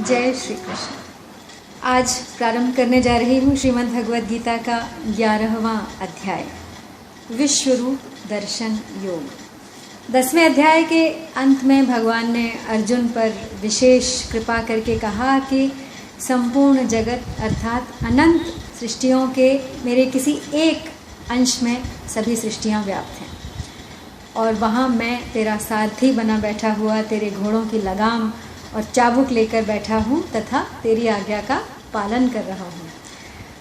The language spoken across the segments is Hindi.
जय श्री कृष्ण। आज प्रारंभ करने जा रही हूँ श्रीमद् भगवद गीता का 11वां अध्याय विश्वरूप दर्शन योग। 10वें अध्याय के अंत में भगवान ने अर्जुन पर विशेष कृपा करके कहा कि संपूर्ण जगत अर्थात अनंत सृष्टियों के मेरे किसी एक अंश में सभी सृष्टियाँ व्याप्त हैं और वहाँ मैं तेरा सारथी बना बैठा हुआ तेरे घोड़ों की लगाम और चाबुक लेकर बैठा हूँ तथा तेरी आज्ञा का पालन कर रहा हूँ।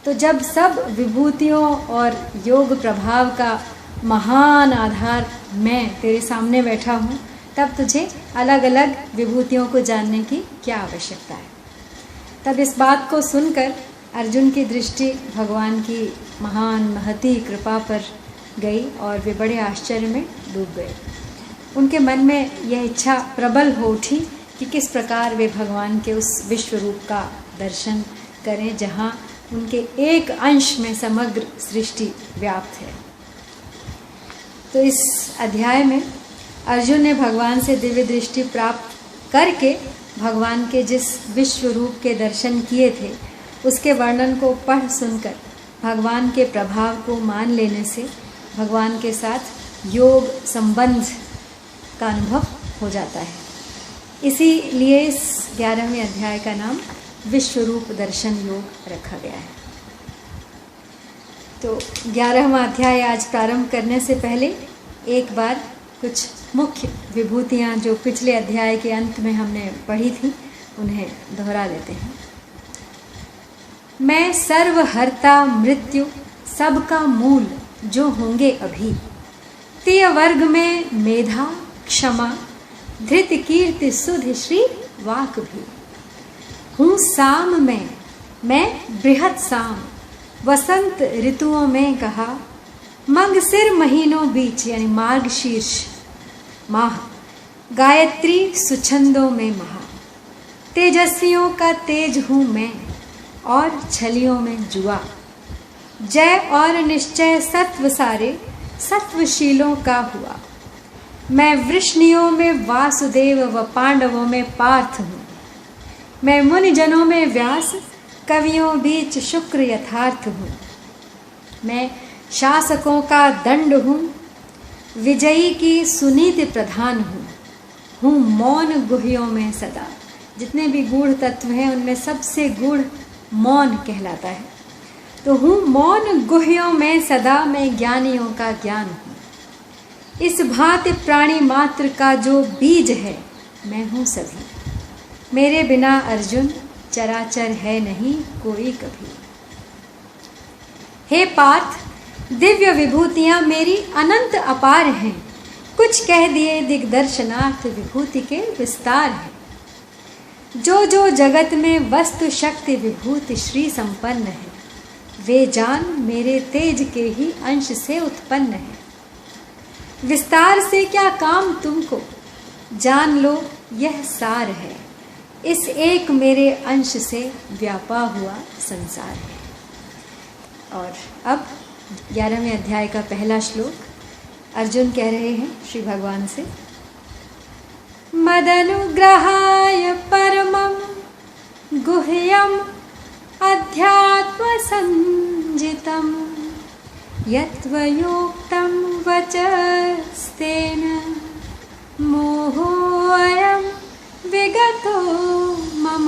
तो जब सब विभूतियों और योग प्रभाव का महान आधार मैं तेरे सामने बैठा हूँ, तब तुझे अलग अलग विभूतियों को जानने की क्या आवश्यकता है। तब इस बात को सुनकर अर्जुन की दृष्टि भगवान की महान महती कृपा पर गई और वे बड़े आश्चर्य में डूब गए। उनके मन में यह इच्छा प्रबल हो उठी कि किस प्रकार वे भगवान के उस विश्व रूप का दर्शन करें जहाँ उनके एक अंश में समग्र सृष्टि व्याप्त है। तो इस अध्याय में अर्जुन ने भगवान से दिव्य दृष्टि प्राप्त करके भगवान के जिस विश्व रूप के दर्शन किए थे उसके वर्णन को पढ़ सुनकर भगवान के प्रभाव को मान लेने से भगवान के साथ योग संबंध का अनुभव हो जाता है। इसीलिए इस 11वें अध्याय का नाम विश्वरूप दर्शन योग रखा गया है। तो 11वां अध्याय आज प्रारंभ करने से पहले एक बार कुछ मुख्य विभूतियाँ जो पिछले अध्याय के अंत में हमने पढ़ी थी उन्हें दोहरा देते हैं। मैं सर्वहर्ता मृत्यु सबका मूल जो होंगे अभी, तेय वर्ग में मेधा क्षमा धृत कीर्ति सुध श्री वाक भी। हूँ साम में मैं बृहत साम वसंत ऋतुओं में कहा, मंग सिर महीनों बीच यानी मार्ग शीर्ष माह, गायत्री सुछंदों में महा। तेजस्वियों का तेज हूँ मैं और छलियों में जुआ। जय और निश्चय सत्व सारे सत्वशीलों का हुआ। मैं वृष्णियों में वासुदेव व पांडवों में पार्थ हूँ। मैं मुनिजनों में व्यास कवियों बीच शुक्र यथार्थ हूँ। मैं शासकों का दंड हूँ विजयी की सुनीति प्रधान हूँ मौन गुह्यों में सदा। जितने भी गूढ़ तत्व हैं उनमें सबसे गूढ़ मौन कहलाता है। तो हूँ मौन गुह्यों में सदा मैं ज्ञानियों का ज्ञान हूँ। इस भांति प्राणी मात्र का जो बीज है मैं हूँ सभी। मेरे बिना अर्जुन चराचर है नहीं कोई कभी। हे पार्थ, दिव्य विभूतियाँ मेरी अनंत अपार हैं। कुछ कह दिए दिग्दर्शनार्थ विभूति के विस्तार है। जो जो जगत में वस्तु शक्ति विभूति श्री संपन्न है, वे जान मेरे तेज के ही अंश से उत्पन्न है। विस्तार से क्या काम तुमको, जान लो यह सार है। इस एक मेरे अंश से व्यापा हुआ संसार है। और अब 11वें अध्याय का पहला श्लोक अर्जुन कह रहे हैं श्री भगवान से, मदनुग्रहाय परमं गुह्यम अध्यात्म संजितम यत्त्वयोक्तं वचस्तेन मोहोऽयं विगतो मम।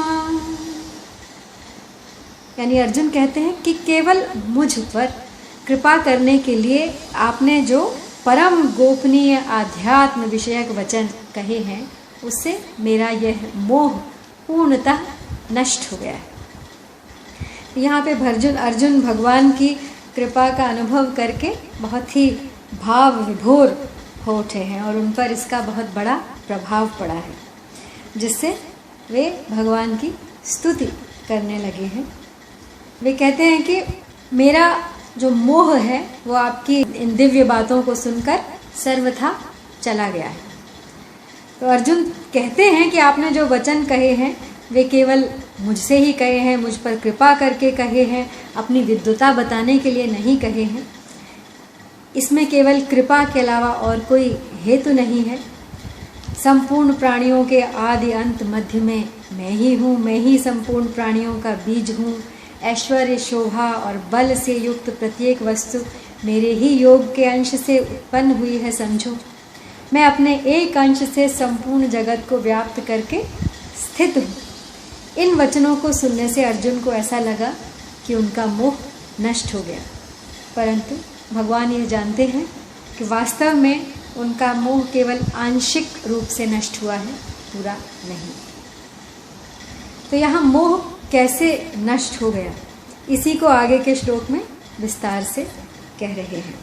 यानी अर्जुन कहते हैं कि केवल मुझ पर कृपा करने के लिए आपने जो परम गोपनीय आध्यात्म विषयक वचन कहे हैं उससे मेरा यह मोह पूर्णतः नष्ट हो गया है। यहाँ पे अर्जुन भगवान की कृपा का अनुभव करके बहुत ही भाव विभोर हो उठे हैं और उन पर इसका बहुत बड़ा प्रभाव पड़ा है, जिससे वे भगवान की स्तुति करने लगे हैं। वे कहते हैं कि मेरा जो मोह है वो आपकी इन दिव्य बातों को सुनकर सर्वथा चला गया है। तो अर्जुन कहते हैं कि आपने जो वचन कहे हैं वे केवल मुझसे ही कहे हैं, मुझ पर कृपा करके कहे हैं, अपनी विद्वता बताने के लिए नहीं कहे हैं। इसमें केवल कृपा के अलावा और कोई हेतु नहीं है। संपूर्ण प्राणियों के आदि अंत मध्य में मैं ही हूँ, मैं ही संपूर्ण प्राणियों का बीज हूँ। ऐश्वर्य, शोभा और बल से युक्त प्रत्येक वस्तु मेरे ही योग के अंश से उत्पन्न हुई है, समझो। मैं अपने एक अंश से संपूर्ण जगत को व्याप्त करके स्थित हूँ। इन वचनों को सुनने से अर्जुन को ऐसा लगा कि उनका मोह नष्ट हो गया, परंतु भगवान ये जानते हैं कि वास्तव में उनका मोह केवल आंशिक रूप से नष्ट हुआ है, पूरा नहीं। तो यहाँ मोह कैसे नष्ट हो गया, इसी को आगे के श्लोक में विस्तार से कह रहे हैं।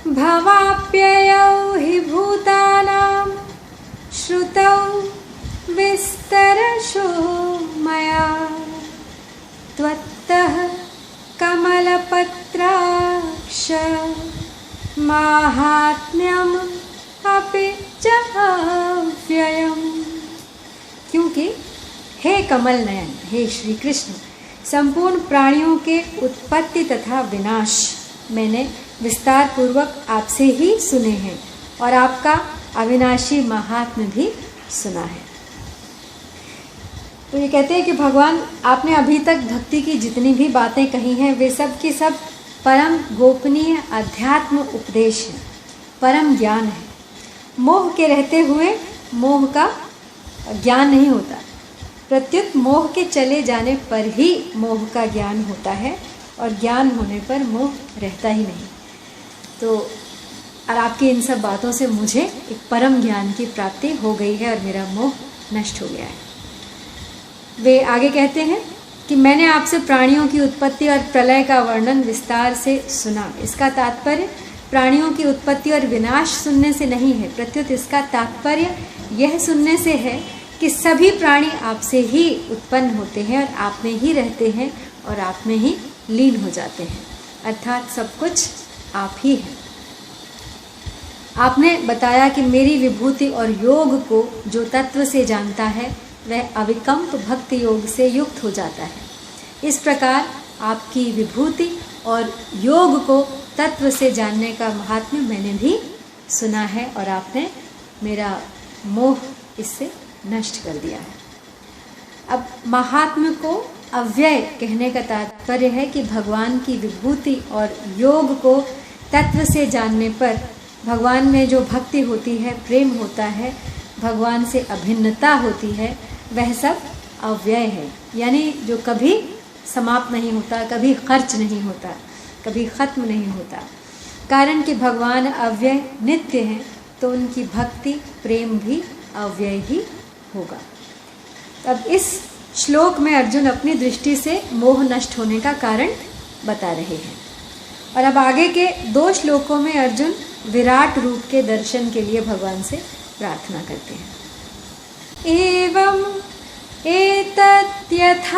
भवाप्ययौ हि भूतानां श्रुतौ विस्तरशो मया त्वत्तः कमलपत्राक्ष माहात्म्यम् अपि च अव्ययम्। क्योंकि हे कमल नयन, हे श्री कृष्ण, संपूर्ण प्राणियों के उत्पत्ति तथा विनाश मैंने विस्तार पूर्वक आपसे ही सुने हैं और आपका अविनाशी महात्म्य भी सुना है। तो ये कहते हैं कि भगवान, आपने अभी तक भक्ति की जितनी भी बातें कही हैं वे सब की सब परम गोपनीय अध्यात्म उपदेश है, परम ज्ञान है। मोह के रहते हुए मोह का ज्ञान नहीं होता, प्रत्युत मोह के चले जाने पर ही मोह का ज्ञान होता है और ज्ञान होने पर मोह रहता ही नहीं। तो और आपकी इन सब बातों से मुझे एक परम ज्ञान की प्राप्ति हो गई है और मेरा मोह नष्ट हो गया है। वे आगे कहते हैं कि मैंने आपसे प्राणियों की उत्पत्ति और प्रलय का वर्णन विस्तार से सुना। इसका तात्पर्य प्राणियों की उत्पत्ति और विनाश सुनने से नहीं है, प्रत्युत इसका तात्पर्य यह सुनने से है कि सभी प्राणी आपसे ही उत्पन्न होते हैं और आप में ही रहते हैं और आप में ही लीन हो जाते हैं, अर्थात सब कुछ आप ही हैं। आपने बताया कि मेरी विभूति और योग को जो तत्व से जानता है वह अविकम्प भक्ति योग से युक्त हो जाता है। इस प्रकार आपकी विभूति और योग को तत्व से जानने का महात्म्य मैंने भी सुना है और आपने मेरा मोह इससे नष्ट कर दिया है। अब महात्म्य को अव्यय कहने का तात्पर्य है कि भगवान की विभूति और योग को तत्व से जानने पर भगवान में जो भक्ति होती है, प्रेम होता है, भगवान से अभिन्नता होती है, वह सब अव्यय है, यानी जो कभी समाप्त नहीं होता, कभी खर्च नहीं होता, कभी खत्म नहीं होता। कारण कि भगवान अव्यय नित्य हैं, तो उनकी भक्ति प्रेम भी अव्यय ही होगा। अब इस श्लोक में अर्जुन अपनी दृष्टि से मोह नष्ट होने का कारण बता रहे हैं और अब आगे के 2 श्लोकों में अर्जुन विराट रूप के दर्शन के लिए भगवान से प्रार्थना करते हैं। एवं एतद्यथाथ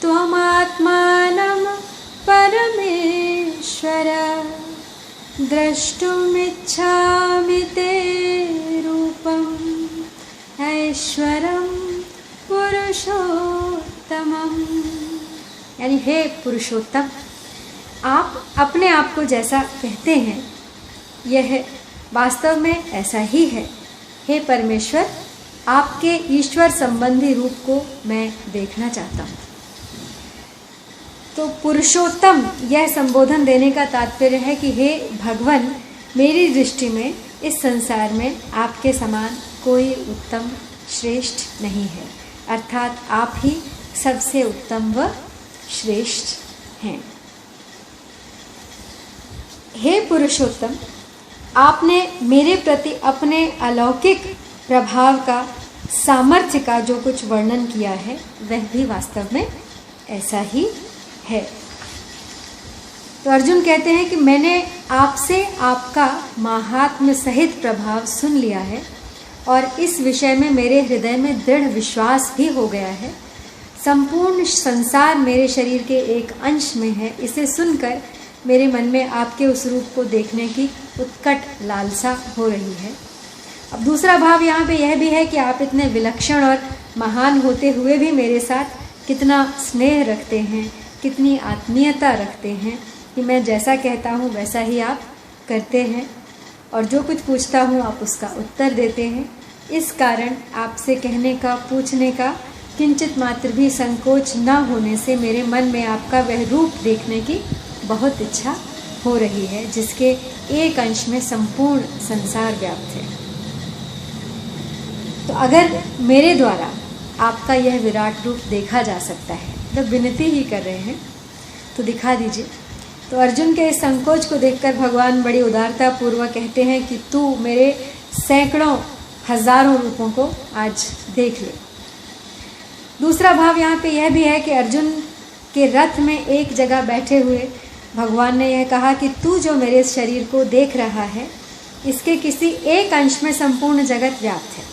त्वमात्मानं परमेश्वर द्रष्टुमिच्छामि ते रूपम् ऐश्वरं पुरुषोत्तमम्। यानी हे पुरुषोत्तम, आप अपने आप को जैसा कहते हैं यह वास्तव में ऐसा ही है। हे परमेश्वर, आपके ईश्वर संबंधी रूप को मैं देखना चाहता हूँ। तो पुरुषोत्तम यह संबोधन देने का तात्पर्य है कि हे भगवान, मेरी दृष्टि में इस संसार में आपके समान कोई उत्तम श्रेष्ठ नहीं है, अर्थात आप ही सबसे उत्तम व श्रेष्ठ हैं। हे पुरुषोत्तम, आपने मेरे प्रति अपने अलौकिक प्रभाव का, सामर्थ्य का जो कुछ वर्णन किया है वह भी वास्तव में ऐसा ही है। तो अर्जुन कहते हैं कि मैंने आपसे आपका महात्म्य सहित प्रभाव सुन लिया है और इस विषय में मेरे हृदय में दृढ़ विश्वास भी हो गया है। संपूर्ण संसार मेरे शरीर के एक अंश में है। इसे सुनकर मेरे मन में आपके उस रूप को देखने की उत्कट लालसा हो रही है। अब दूसरा भाव यहाँ पे यह भी है कि आप इतने विलक्षण और महान होते हुए भी मेरे साथ कितना स्नेह रखते हैं, कितनी आत्मीयता रखते हैं कि मैं जैसा कहता हूँ वैसा ही आप करते हैं। और जो कुछ पूछता हूँ आप उसका उत्तर देते हैं। इस कारण आपसे कहने का, पूछने का किंचित मात्र भी संकोच न होने से मेरे मन में आपका वह रूप देखने की बहुत इच्छा हो रही है जिसके एक अंश में संपूर्ण संसार व्याप्त है। तो अगर मेरे द्वारा आपका यह विराट रूप देखा जा सकता है, तो विनती ही कर रहे हैं, तो दिखा दीजिए। तो अर्जुन के इस संकोच को देखकर भगवान बड़ी उदारता पूर्वक कहते हैं कि तू मेरे सैकड़ों हजारों रूपों को आज देख ले। दूसरा भाव यहाँ पे यह भी है कि अर्जुन के रथ में एक जगह बैठे हुए भगवान ने यह कहा कि तू जो मेरे शरीर को देख रहा है, इसके किसी एक अंश में संपूर्ण जगत व्याप्त है।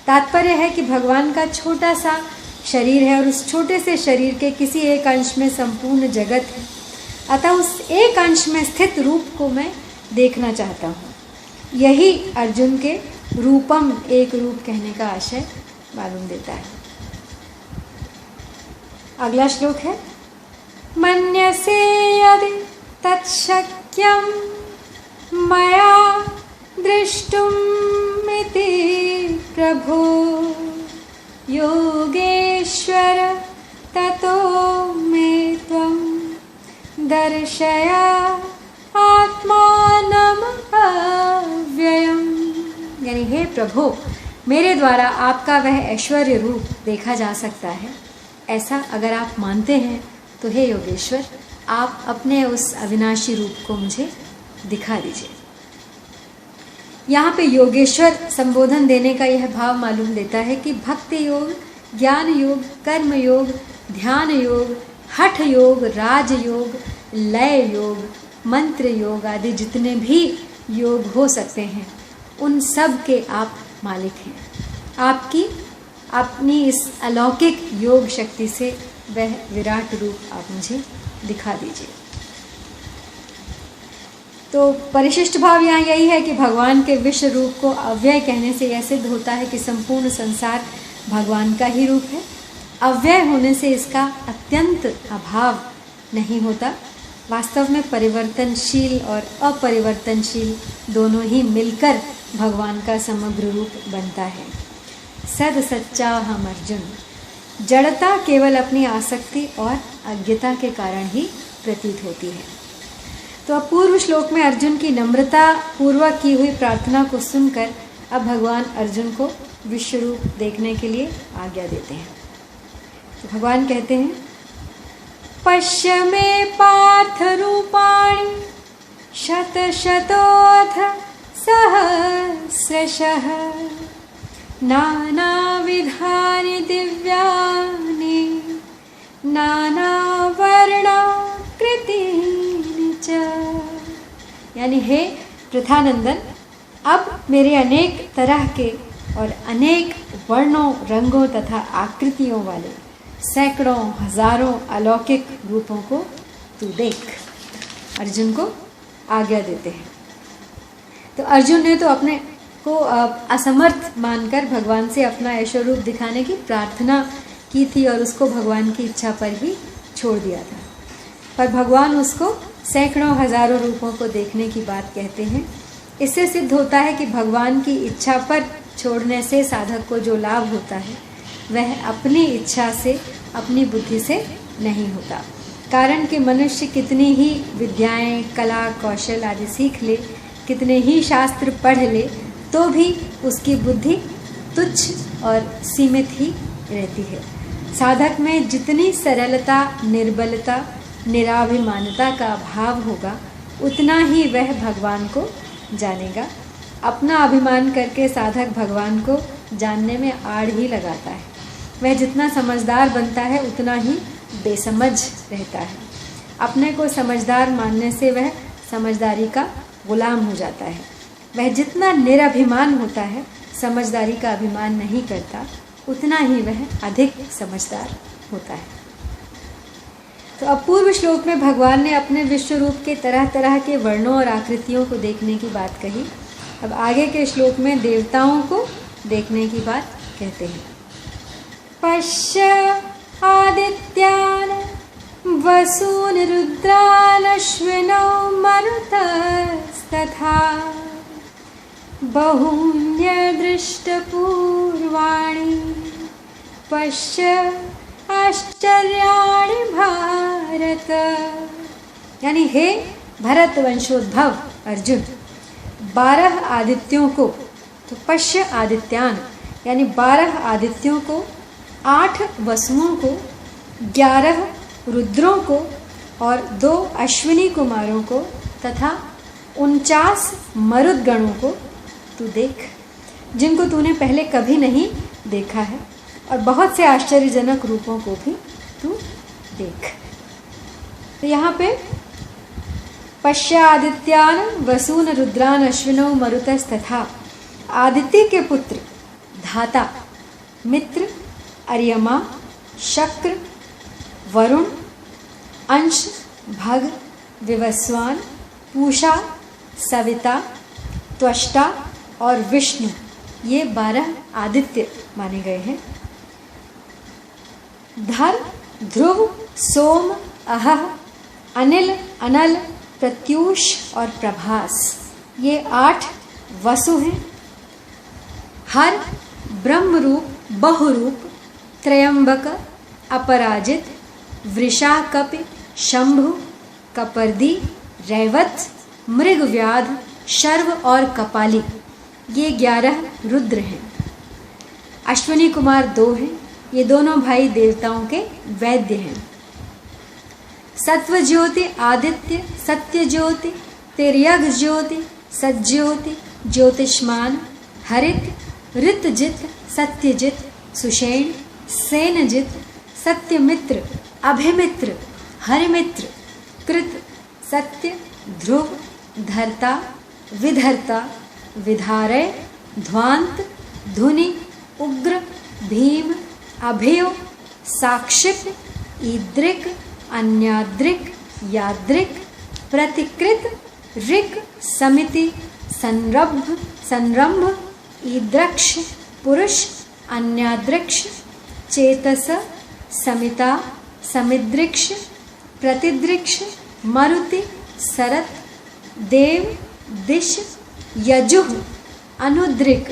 तात्पर्य है कि भगवान का छोटा सा शरीर है और उस छोटे से शरीर के किसी एक अंश में संपूर्ण जगत है। अतः उस एक अंश में स्थित रूप को मैं देखना चाहता हूँ। यही अर्जुन के रूपम एक रूप कहने का आशय मालूम देता है। अगला श्लोक है, मन्यसे यदि तत्शक्यं मया दृष्टुमिति प्रभो योगेश्वर ततो मे त्वं दर्शय आत्मानम् अव्ययम्। यानी हे प्रभु, मेरे द्वारा आपका वह ऐश्वर्य रूप देखा जा सकता है, ऐसा अगर आप मानते हैं तो हे योगेश्वर, आप अपने उस अविनाशी रूप को मुझे दिखा दीजिए। यहाँ पे योगेश्वर संबोधन देने का यह भाव मालूम देता है कि भक्ति योग, ज्ञान योग, कर्म योग, ध्यान योग, हठ योग, राज योग, लय योग, मंत्र योग आदि जितने भी योग हो सकते हैं, उन सब के आप मालिक हैं। आपकी अपनी इस अलौकिक योग शक्ति से वह विराट रूप आप मुझे दिखा दीजिए। तो परिशिष्ट भाव यहाँ यही है कि भगवान के विश्व रूप को अव्यय कहने से यह सिद्ध होता है कि संपूर्ण संसार भगवान का ही रूप है। अव्यय होने से इसका अत्यंत अभाव नहीं होता। वास्तव में परिवर्तनशील और अपरिवर्तनशील दोनों ही मिलकर भगवान का समग्र रूप बनता है। सद सच्चा हम अर्जुन, जड़ता केवल अपनी आसक्ति और अज्ञता के कारण ही प्रतीत होती है। तो अब पूर्व श्लोक में अर्जुन की नम्रता पूर्वक की हुई प्रार्थना को सुनकर अब भगवान अर्जुन को विश्व रूप देखने के लिए आज्ञा देते हैं। तो भगवान कहते हैं, पश्य मे पार्थ रूपाणि शतशतोऽथ सहस्रशः नानाविधानि दिव्यानि नानावर्णाकृतीनि च। यानी हे प्रथानंदन, अब मेरे अनेक तरह के और अनेक वर्णों, रंगों तथा आकृतियों वाले सैकड़ों हजारों अलौकिक रूपों को तू देख। अर्जुन को आज्ञा देते हैं। तो अर्जुन ने तो अपने को असमर्थ मानकर भगवान से अपना ऐश्वर्य रूप दिखाने की प्रार्थना की थी और उसको भगवान की इच्छा पर ही छोड़ दिया था। पर भगवान उसको सैकड़ों हजारों रूपों को देखने की बात कहते हैं। इससे सिद्ध होता है कि भगवान की इच्छा पर छोड़ने से साधक को जो लाभ होता है वह अपनी इच्छा से, अपनी बुद्धि से नहीं होता। कारण कि मनुष्य कितनी ही विद्याएं, कला, कौशल आदि सीख ले, कितने ही शास्त्र पढ़ ले, तो भी उसकी बुद्धि तुच्छ और सीमित ही रहती है। साधक में जितनी सरलता, निर्बलता, निराभिमानता का भाव होगा, उतना ही वह भगवान को जानेगा। अपना अभिमान करके साधक भगवान को जानने में आड़ ही लगाता है। वह जितना समझदार बनता है उतना ही बेसमझ रहता है। अपने को समझदार मानने से वह समझदारी का गुलाम हो जाता है। वह जितना निरभिमान होता है, समझदारी का अभिमान नहीं करता, उतना ही वह अधिक समझदार होता है। तो अब पूर्व श्लोक में भगवान ने अपने विश्व रूप के तरह तरह के वर्णों और आकृतियों को देखने की बात कही। अब आगे के श्लोक में देवताओं को देखने की बात कहते हैं। पश्य आदित्यान वसून रुद्रान अश्विनौ मरुतस्तथा बहून्यदृष्टपूर्वाणि पश्य आश्चर्याणि भारत। यानी हे भरत वंशोद्भव अर्जुन, 12 आदित्यों को, तो पश्य आदित्यान यानी 12 आदित्यों को, 8 वसुओं को, 11 रुद्रों को और 2 अश्विनी कुमारों को तथा 49 मरुदगणों को तू देख, जिनको तूने पहले कभी नहीं देखा है, और बहुत से आश्चर्यजनक रूपों को भी तू देख। तो यहाँ पे पश्य आदित्यान वसून रुद्रान अश्विनौ मरुतस्तथा, आदित्य के पुत्र धाता, मित्र, अर्यमा, शक्र, वरुण, अंश, भग, विवस्वान, पूषा, सविता, त्वष्टा और विष्णु, ये 12 आदित्य माने गए हैं। धर, ध्रुव, सोम, अहह, अनिल, अनल, प्रत्यूष और प्रभास, ये 8 वसु हैं। हर, ब्रह्मरूप, बहुरूप, त्रयंबक, अपराजित, वृषा, कपि, शंभु, कपर्दी, रैवत, मृगव्याध, शर्व और कपाली, ये 11 रुद्र हैं। अश्विनी कुमार 2 हैं, ये दोनों भाई देवताओं के वैद्य हैं। सत्व ज्योति आदित्य, सत्य ज्योति, तिर्यग ज्योति, सज्ज्योति, ज्योतिष्मान, हरित, ऋतजित, सत्यजित, सुषेण, सेनजित, सत्यमित्र, अभिमित्र, हरिमित्र, कृत, सत्य, ध्रुव, धर्ता, विधर्ता, विधारय, ध्वांत, धुनि, उग्र, भीम, अभयो, साक्षित, ईद्रिक, अन्याद्रिक, याद्रिक, प्रतिकृत, ऋक, समिति, संरंभ, ईद्रक्ष, पुरुष, अन्याद्रिक्ष, चेतस, समिता, समिद्रिक्ष, प्रतिद्रिक्ष, मरुति, सरत, देव, दिश, यजुः, अनुद्रिक,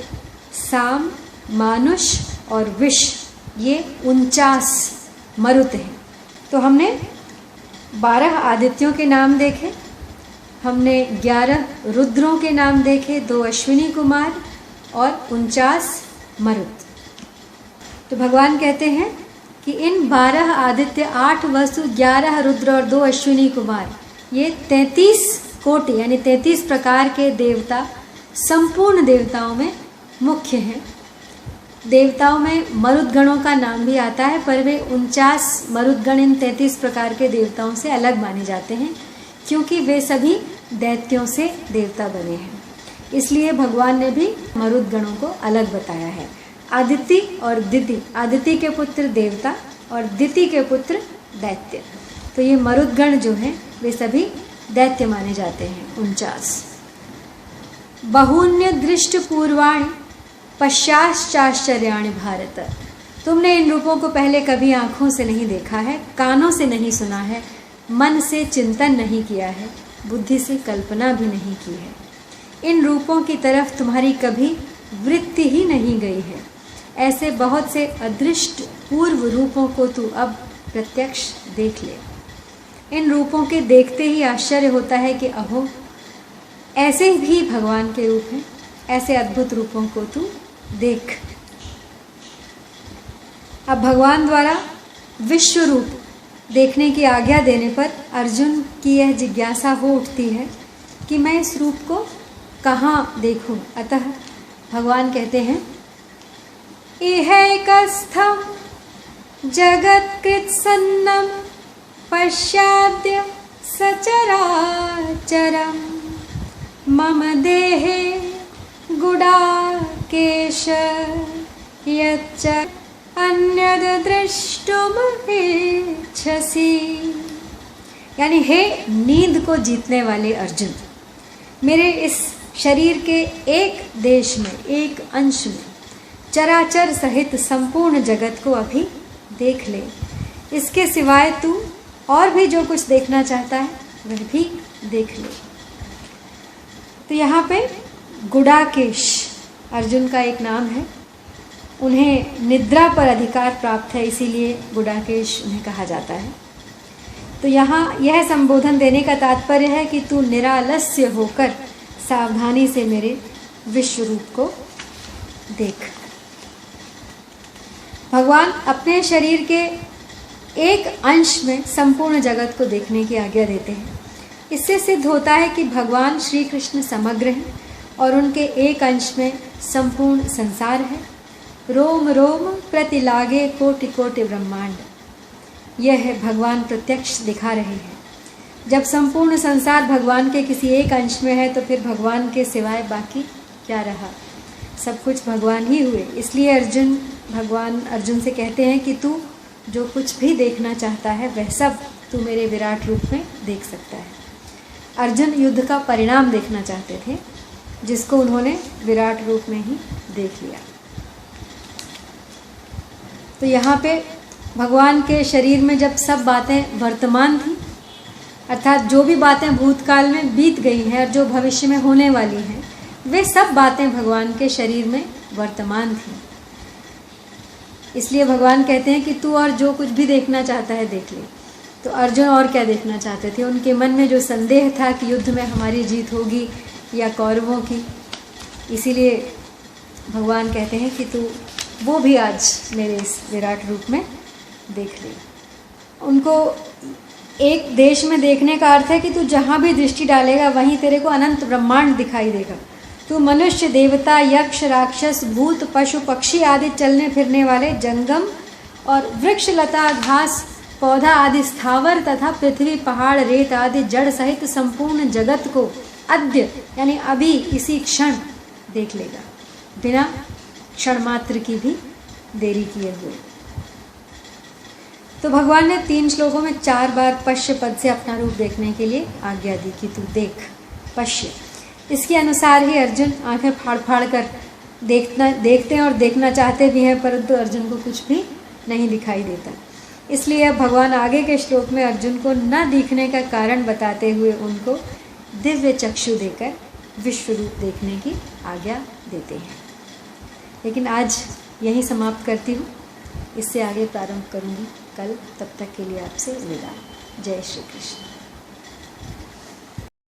साम, मानुष और विष, ये 49 मरुत हैं। तो हमने 12 आदित्यों के नाम देखे, हमने 11 रुद्रों के नाम देखे, 2 अश्विनी कुमार और 49 मरुत। तो भगवान कहते हैं कि इन 12 आदित्य, 8 वसु, 11 रुद्र और 2 अश्विनी कुमार, ये 33 कोटि यानी 33 प्रकार के देवता संपूर्ण देवताओं में मुख्य हैं। देवताओं में मरुदगणों का नाम भी आता है, पर वे 49 मरुदगण इन 33 प्रकार के देवताओं से अलग माने जाते हैं, क्योंकि वे सभी दैत्यों से देवता बने हैं। इसलिए भगवान ने भी मरुदगणों को अलग बताया है। आदिति और दिति, आदिति के पुत्र देवता और दिति के पुत्र दैत्य। तो ये मरुदगण जो हैं वे सभी दैत्य माने जाते हैं 49। बहून्य दृष्ट पूर्वाणि पश्चाश्चर्याणि भारत, तुमने इन रूपों को पहले कभी आँखों से नहीं देखा है, कानों से नहीं सुना है, मन से चिंतन नहीं किया है, बुद्धि से कल्पना भी नहीं की है। इन रूपों की तरफ तुम्हारी कभी वृत्ति ही नहीं गई है। ऐसे बहुत से अदृष्ट पूर्व रूपों को तू अब प्रत्यक्ष देख ले। इन रूपों के देखते ही आश्चर्य होता है कि अहो, ऐसे भी भगवान के रूप हैं। ऐसे अद्भुत रूपों को तू देख। अब भगवान द्वारा विश्व रूप देखने की आज्ञा देने पर अर्जुन की यह जिज्ञासा हो उठती है कि मैं इस रूप को कहाँ देखूं। अतः भगवान कहते हैं, इहैकस्थं जगत्कृत्सन्नं पश्याद्य सचराचरं मम देहे गुडाकेश यच्च अन्यद् द्रष्टुमिच्छसि। यानी हे नींद को जीतने वाले अर्जुन, मेरे इस शरीर के एक देश में, एक अंश में चराचर सहित संपूर्ण जगत को अभी देख ले। इसके सिवाय तू और भी जो कुछ देखना चाहता है वह भी देख ले। तो यहाँ पे गुडाकेश अर्जुन का एक नाम है। उन्हें निद्रा पर अधिकार प्राप्त है, इसीलिए गुडाकेश उन्हें कहा जाता है। तो यहाँ यह संबोधन देने का तात्पर्य है कि तू निरालस्य होकर सावधानी से मेरे विश्व रूप को देख। भगवान अपने शरीर के एक अंश में संपूर्ण जगत को देखने की आज्ञा देते हैं। इससे सिद्ध होता है कि भगवान श्री कृष्ण समग्र हैं और उनके एक अंश में संपूर्ण संसार है। रोम रोम प्रति लागे कोटि कोटि ब्रह्मांड, यह है भगवान प्रत्यक्ष दिखा रहे हैं। जब संपूर्ण संसार भगवान के किसी एक अंश में है तो फिर भगवान के सिवाय बाकी क्या रहा, सब कुछ भगवान ही हुए। इसलिए भगवान अर्जुन से कहते हैं कि तू जो कुछ भी देखना चाहता है वह सब तू मेरे विराट रूप में देख सकता है। अर्जुन युद्ध का परिणाम देखना चाहते थे, जिसको उन्होंने विराट रूप में ही देख लिया। तो यहाँ पे भगवान के शरीर में जब सब बातें वर्तमान थी, अर्थात जो भी बातें भूतकाल में बीत गई हैं और जो भविष्य में होने वाली हैं, वे सब बातें भगवान के शरीर में वर्तमान थी। इसलिए भगवान कहते हैं कि तू और जो कुछ भी देखना चाहता है देख ले। तो अर्जुन और क्या देखना चाहते थे? उनके मन में जो संदेह था कि युद्ध में हमारी जीत होगी या कौरवों की, इसीलिए भगवान कहते हैं कि तू वो भी आज मेरे इस विराट रूप में देख ले। उनको एक देश में देखने का अर्थ है कि तू जहाँ भी दृष्टि डालेगा वहीं तेरे को अनंत ब्रह्मांड दिखाई देगा। तू मनुष्य, देवता, यक्ष, राक्षस, भूत, पशु, पक्षी आदि चलने फिरने वाले जंगम और वृक्ष, लता, घास, पौधा आदि स्थावर तथा पृथ्वी, पहाड़, रेत आदि जड़ सहित संपूर्ण जगत को अद्य यानी अभी इसी क्षण देख लेगा, बिना क्षण मात्र की भी देरी किए हुए। तो भगवान ने 3 श्लोकों में 4 बार पश्य पद से अपना रूप देखने के लिए आज्ञा दी कि तू देख, पश्य। इसके अनुसार ही अर्जुन आंखें फाड़ फाड़ कर देखते हैं और देखना चाहते भी हैं, परंतु अर्जुन को कुछ भी नहीं दिखाई देता। इसलिए अब भगवान आगे के श्लोक में अर्जुन को न दिखने का कारण बताते हुए उनको दिव्य चक्षु देकर विश्व रूप देखने की आज्ञा देते हैं। लेकिन आज यहीं समाप्त करती हूँ, इससे आगे प्रारंभ करूँगी कल। तब तक के लिए आपसे विदा। जय श्री कृष्ण।